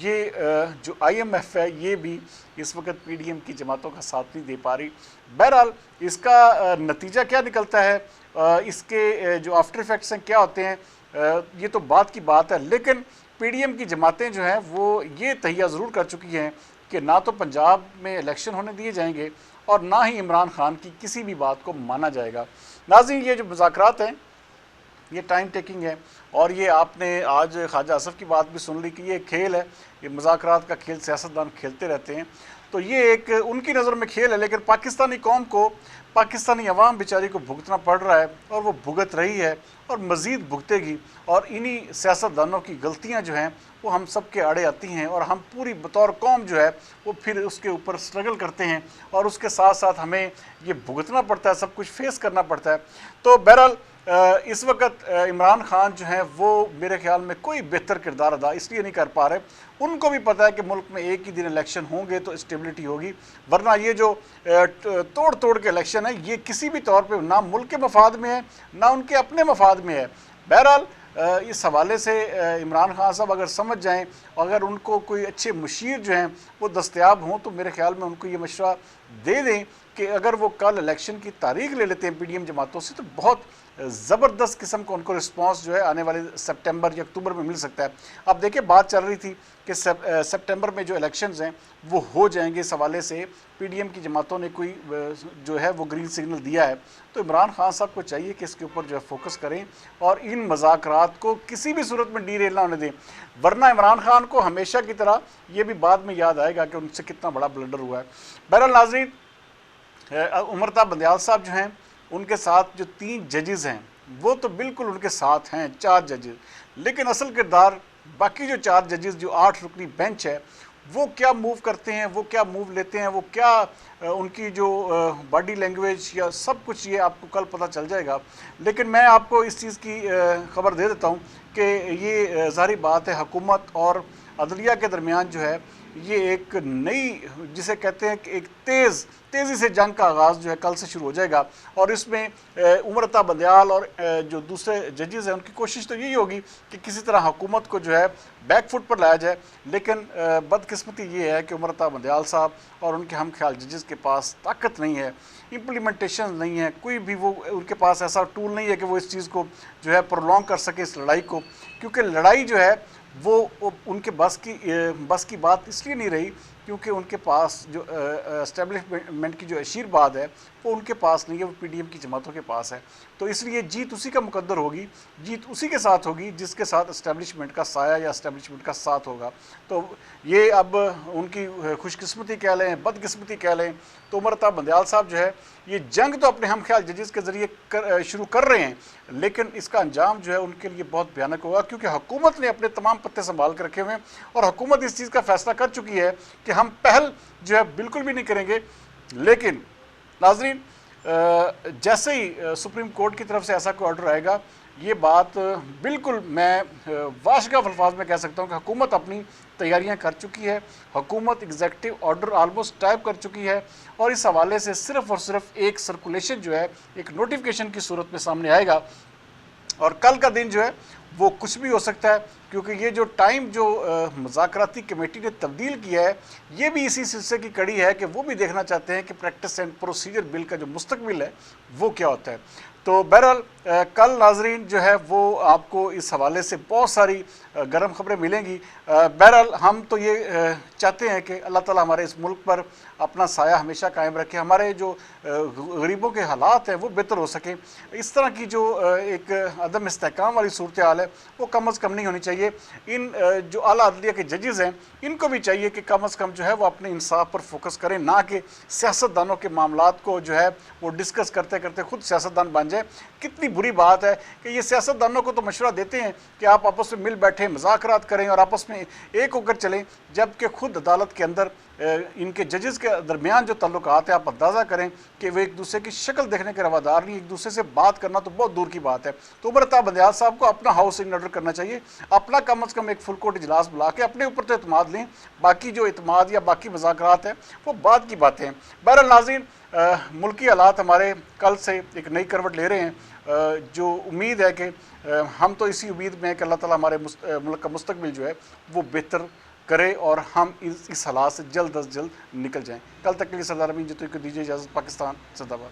یہ جو IMF ہے یہ بھی اس وقت PDM کی جماعتوں کا ساتھ نہیں دے پا رہی. بہرحال اس کا نتیجہ کیا نکلتا ہے, اس کے جو آفٹر ایفیکٹس ہیں کیا ہوتے ہیں, یہ تو بات کی بات ہے. لیکن PDM کی جماعتیں جو ہیں وہ یہ تہیہ ضرور کر چکی ہیں کہ نہ تو پنجاب میں الیکشن ہونے دیے جائیں گے اور نہ ہی عمران خان کی کسی بھی بات کو مانا جائے گا. ناظرین, یہ جو مذاکرات ہیں یہ ٹائم ٹیکنگ ہے, اور یہ آپ نے آج خواجہ اسف کی بات بھی سن لی کہ یہ کھیل ہے, یہ مذاکرات کا کھیل سیاستدان کھیلتے رہتے ہیں. تو یہ ایک ان کی نظر میں کھیل ہے, لیکن پاکستانی قوم کو, پاکستانی عوام بیچاری کو بھگتنا پڑ رہا ہے, اور وہ بھگت رہی ہے اور مزید بھگتے گی. اور انہی سیاستدانوں کی غلطیاں جو ہیں وہ ہم سب کے آڑے آتی ہیں, اور ہم پوری بطور قوم جو ہے وہ پھر اس کے اوپر سٹرگل کرتے ہیں, اور اس کے ساتھ ساتھ ہمیں یہ بھگتنا پڑتا ہے, سب کچھ فیس کرنا پڑتا ہے. تو بہرحال اس وقت عمران خان جو ہیں وہ میرے خیال میں کوئی بہتر کردار ادا اس لیے نہیں کر پا رہے. ان کو بھی پتہ ہے کہ ملک میں ایک ہی دن الیکشن ہوں گے تو اسٹیبلٹی ہوگی, ورنہ یہ جو توڑ کے الیکشن ہے یہ کسی بھی طور پہ نہ ملک کے مفاد میں ہے نہ ان کے اپنے مفاد میں ہے. بہرحال اس حوالے سے عمران خان صاحب اگر سمجھ جائیں, اگر ان کو کوئی اچھے مشیر جو ہیں وہ دستیاب ہوں, تو میرے خیال میں ان کو یہ مشورہ دے دیں کہ اگر وہ کل الیکشن کی تاریخ لے لیتے ہیں PDM جماعتوں سے, تو بہت زبردست قسم کا ان کو رسپانس جو ہے آنے والے سپٹمبر یا اکتوبر میں مل سکتا ہے. اب دیکھیں بات چل رہی تھی کہ سپٹمبر میں جو الیکشنز ہیں وہ ہو جائیں گے, اس حوالے سے PDM کی جماعتوں نے کوئی جو ہے وہ گرین سگنل دیا ہے. تو عمران خان صاحب کو چاہیے کہ اس کے اوپر جو ہے فوکس کریں اور ان مذاکرات کو کسی بھی صورت میں ڈی ریل نہ ہونے دیں, ورنہ عمران خان کو ہمیشہ کی طرح یہ بھی بعد میں یاد آئے گا کہ ان سے کتنا بڑا بلنڈر ہوا ہے. بہرحال ناظرین, امرتا بندیال صاحب جو ہیں ان کے ساتھ جو 3 ججز ہیں وہ تو بالکل ان کے ساتھ ہیں, 4 ججز, لیکن اصل کردار باقی جو 4 ججز, جو 8 رکنی بینچ ہے, وہ کیا موو کرتے ہیں, وہ کیا موو لیتے ہیں, وہ کیا ان کی جو باڈی لینگویج یا سب کچھ یہ آپ کو کل پتہ چل جائے گا. لیکن میں آپ کو اس چیز کی خبر دے دیتا ہوں کہ یہ ظاہری بات ہے حکومت اور عدلیہ کے درمیان جو ہے یہ ایک نئی, جسے کہتے ہیں کہ ایک تیزی سے جنگ کا آغاز جو ہے کل سے شروع ہو جائے گا. اور اس میں امرتا بندیال اور جو دوسرے ججز ہیں ان کی کوشش تو یہی ہوگی کہ کسی طرح حکومت کو جو ہے بیک فٹ پر لایا جائے. لیکن بدقسمتی یہ ہے کہ امرتا بندیال صاحب اور ان کے ہم خیال ججز کے پاس طاقت نہیں ہے, امپلیمنٹیشن نہیں ہے, کوئی بھی وہ ان کے پاس ایسا ٹول نہیں ہے کہ وہ اس چیز کو جو ہے پرولونگ کر سکے اس لڑائی کو, کیونکہ لڑائی جو ہے وہ ان کے بس کی بات اس لیے نہیں رہی کیونکہ ان کے پاس جو اسٹیبلشمنٹ کی جو آشیرواد ہے وہ ان کے پاس نہیں ہے, وہ PDM کی جماعتوں کے پاس ہے. تو اس لیے جیت اسی کا مقدر ہوگی, جیت اسی کے ساتھ ہوگی جس کے ساتھ اسٹیبلشمنٹ کا سایہ یا اسٹیبلشمنٹ کا ساتھ ہوگا. تو یہ اب ان کی خوش قسمتی کہہ لیں, بد قسمتی کہہ لیں, تو امرتا بندیال صاحب جو ہے یہ جنگ تو اپنے ہم خیال ججز کے ذریعے شروع کر رہے ہیں, لیکن اس کا انجام جو ہے ان کے لیے بہت بھیانک ہوگا, کیونکہ حکومت نے اپنے تمام پتے سنبھال کر رکھے ہوئے ہیں, اور حکومت اس چیز کا فیصلہ کر چکی ہے کہ ہم پہل جو ہے بالکل بھی نہیں کریں گے. لیکن ناظرین, جیسے ہی سپریم کورٹ کی طرف سے ایسا کوئی آرڈر آئے گا, یہ بات بالکل میں واشگاف الفاظ میں کہہ سکتا ہوں کہ حکومت اپنی تیاریاں کر چکی ہے, حکومت ایگزیکٹو آرڈر آلموسٹ ٹائپ کر چکی ہے, اور اس حوالے سے صرف اور صرف ایک سرکولیشن جو ہے ایک نوٹیفیکیشن کی صورت میں سامنے آئے گا. اور کل کا دن جو ہے وہ کچھ بھی ہو سکتا ہے, کیونکہ یہ جو ٹائم جو مذاکراتی کمیٹی نے تبدیل کیا ہے یہ بھی اسی سلسلے کی کڑی ہے کہ وہ بھی دیکھنا چاہتے ہیں کہ پریکٹس اینڈ پروسیجر بل کا جو مستقبل ہے وہ کیا ہوتا ہے. تو بہرحال کل ناظرین جو ہے وہ آپ کو اس حوالے سے بہت ساری گرم خبریں ملیں گی. بہرحال ہم تو یہ چاہتے ہیں کہ اللہ تعالیٰ ہمارے اس ملک پر اپنا سایہ ہمیشہ قائم رکھے, ہمارے جو غریبوں کے حالات ہیں وہ بہتر ہو سکیں. اس طرح کی جو ایک عدم استحکام والی صورتحال ہے وہ کم از کم نہیں ہونی چاہیے. ان جو اعلیٰ عدلیہ کے ججز ہیں ان کو بھی چاہیے کہ کم از کم جو ہے وہ اپنے انصاف پر فوکس کریں, نہ کہ سیاستدانوں کے معاملات کو جو ہے وہ ڈسکس کرتے کرتے خود سیاستدان بن جائیں. کتنی بری بات ہے کہ یہ سیاستدانوں کو تو مشورہ دیتے ہیں کہ آپ آپس میں مل بیٹھیں, مذاکرات کریں اور آپس میں ایک ہو کر چلیں, جبکہ خود عدالت کے اندر ان کے ججز کے درمیان جو تعلقات ہیں آپ اندازہ کریں کہ وہ ایک دوسرے کی شکل دیکھنے کے روادار نہیں, ایک دوسرے سے بات کرنا تو بہت دور کی بات ہے. تو امرتا بندیال صاحب کو اپنا ہاؤس ان آرڈر کرنا چاہیے, اپنا کم از کم ایک فل کوٹ اجلاس بلا کے اپنے اوپر تو اعتماد لیں, باقی جو اعتماد یا باقی مذاکرات ہیں وہ بعد کی باتیں ہیں. بہرحال ناظرین, ملکی حالات ہمارے کل سے ایک نئی کروٹ لے رہے ہیں, جو امید ہے کہ ہم تو اسی امید میں ہیں کہ اللہ تعالیٰ ہمارے ملک کا مستقبل جو ہے وہ بہتر کرے اور ہم اس حالات سے جلد از جلد نکل جائیں. کل تک کے لیے سردار امین جتوئی کو دیجیے اجازت. پاکستان زندہ باد.